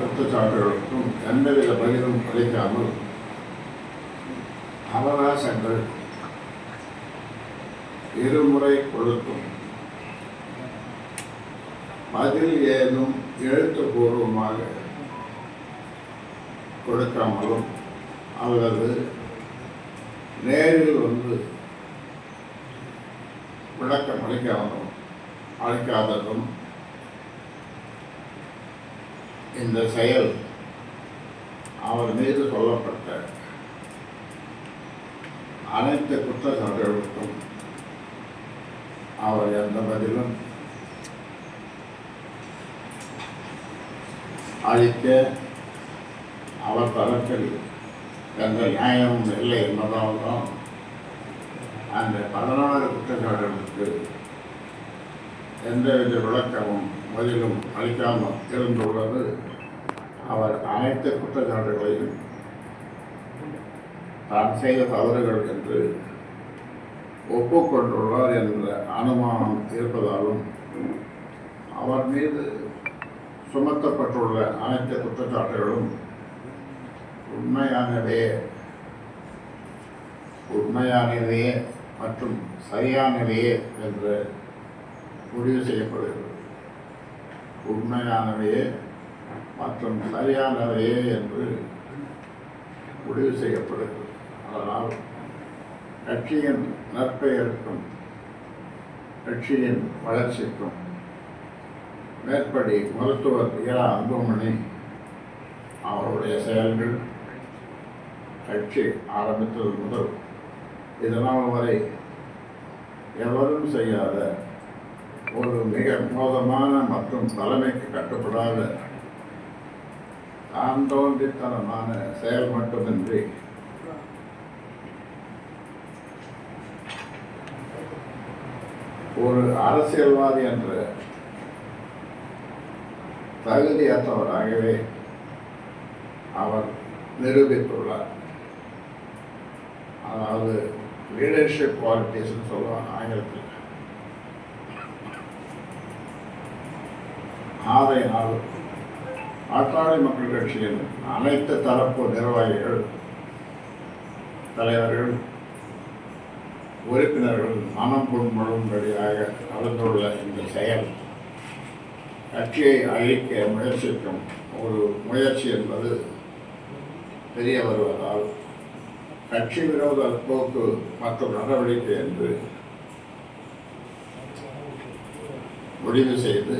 குற்றச்சாட்டுகளுக்கும் எந்தவித பதிலும் அளிக்காமல் அவகாசங்கள் இருமுறை கொடுத்தும் பதில் ஏதும் எழுத்துப்பூர்வமாக கொடுக்காமலும் அல்லது நேரில் வந்து விளக்கம் அளிக்காததும் இந்த செயல் அவர் மீது சொல்லப்பட்ட அனைத்து குற்றச்சாட்டுகளுக்கும் அவர் எந்த பதிலும் அளிக்க அவர் தரப்பில் எந்த நியாயமும் இல்லை என்பதால் தான் அந்த 16 குற்றச்சாட்டுகளுக்கு எந்தவித விளக்கமும் பதிலும் அளிக்காமல் இருந்துள்ளது. அவர் அனைத்து குற்றச்சாட்டுகளையும் தான் செய்த தவறுகள் என்று ஒப்புக்கொண்டுள்ளார் என்ற அனுமானம் இருப்பதாலும் அவர் மீது சுமத்தப்பட்டுள்ள அனைத்து குற்றச்சாட்டுகளும் உண்மையானவையே மற்றும் சரியானவையே என்று முடிவு செய்யப்படுகிறது. உண்மையானவையே மற்றும் சரியானவையே என்று முடிவு செய்யப்படுகிறது. அதனால் கட்சியின் நற்பெயருக்கும் கட்சியின் வளர்ச்சிக்கும் மேற்படி மருத்துவர் இரா அன்புமணி அவருடைய செயல்கள் கட்சி ஆரம்பித்தது முதல் இதனால் வரை எவரும் செய்யாத ஒரு மிக மோசமான மற்றும் தலைமைக்கு கட்டுப்படாத தான் தோன்றித்தனமான செயல் மட்டுமின்றி ஒரு அரசியல்வாதி என்ற தகுதியற்றவராகவே அவர் நிரூபித்துள்ளார். அதாவது லீடர்ஷிப் குவாலிட்டிஸ்ன்னு சொல்லுவாங்க ஆங்கிலத்தில். ஆதையினால் பாட்டாளி மக்கள் கட்சியின் அனைத்து தரப்பு நிர்வாகிகள், தலைவர்கள், உறுப்பினர்கள் மனம் புண்படும்படியாக நடந்துள்ள இந்த செயல் கட்சியை அழிக்க முயற்சிக்கும் ஒரு முயற்சி என்பது தெரிய வருவதால் கட்சி விரோத போக்கு மற்றும் நடவடிக்கை என்று முடிவு செய்து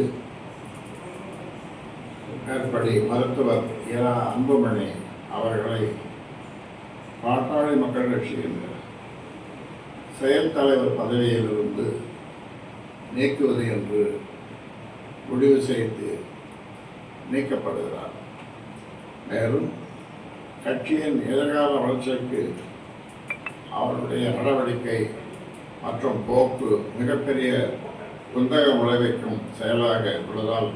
மேற்படி மருத்துவர் இரா அன்புமணி அவர்களை பாட்டாளி மக்கள் கட்சியின் செயல் தலைவர் பதவியிலிருந்து நீக்குவது என்று முடிவு செய்து நீக்கப்படுகிறார். மேலும் கட்சியின் எதிர்கால வளர்ச்சிக்கு அவருடைய நடவடிக்கை மற்றும் போக்கு மிகப்பெரிய குந்தகம் விளைவிக்கும் செயலாக உள்ளதால்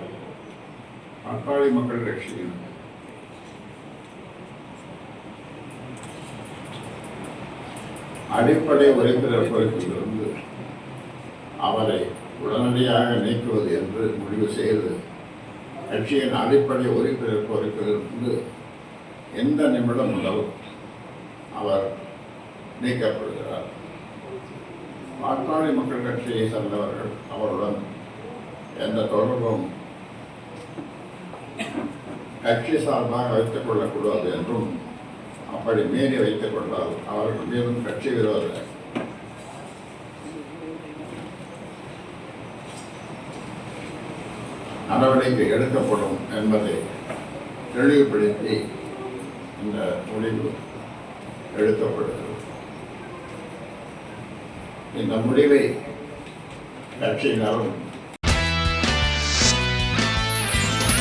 பாட்டாளி மக்கள் கட்சியின் அடிப்படை உறுப்பினர் பொறுப்பிலிருந்து அவரை உடனடியாக நீக்குவது என்று முடிவு செய்து கட்சியின் அடிப்படை உறுப்பினர் பொறுப்பிலிருந்து எந்த நிமிடம் முதல் அவர் நீக்கப்படுகிறார். பாட்டாளி மக்கள் கட்சியை சேர்ந்தவர்கள் அவருடன் எந்த தொடர்பும் கட்சி சார்பாக வைத்துக் கொள்ளக்கூடாது என்றும், அப்படி மீறி வைத்துக் கொண்டால் அவர்கள் மீதும் கட்சி விரோத நடவடிக்கை எடுக்கப்படும் என்பதை தெளிவுபடுத்தி இந்த முடிவு எடுக்கப்படுகிறது. இந்த முடிவை கட்சியினரும்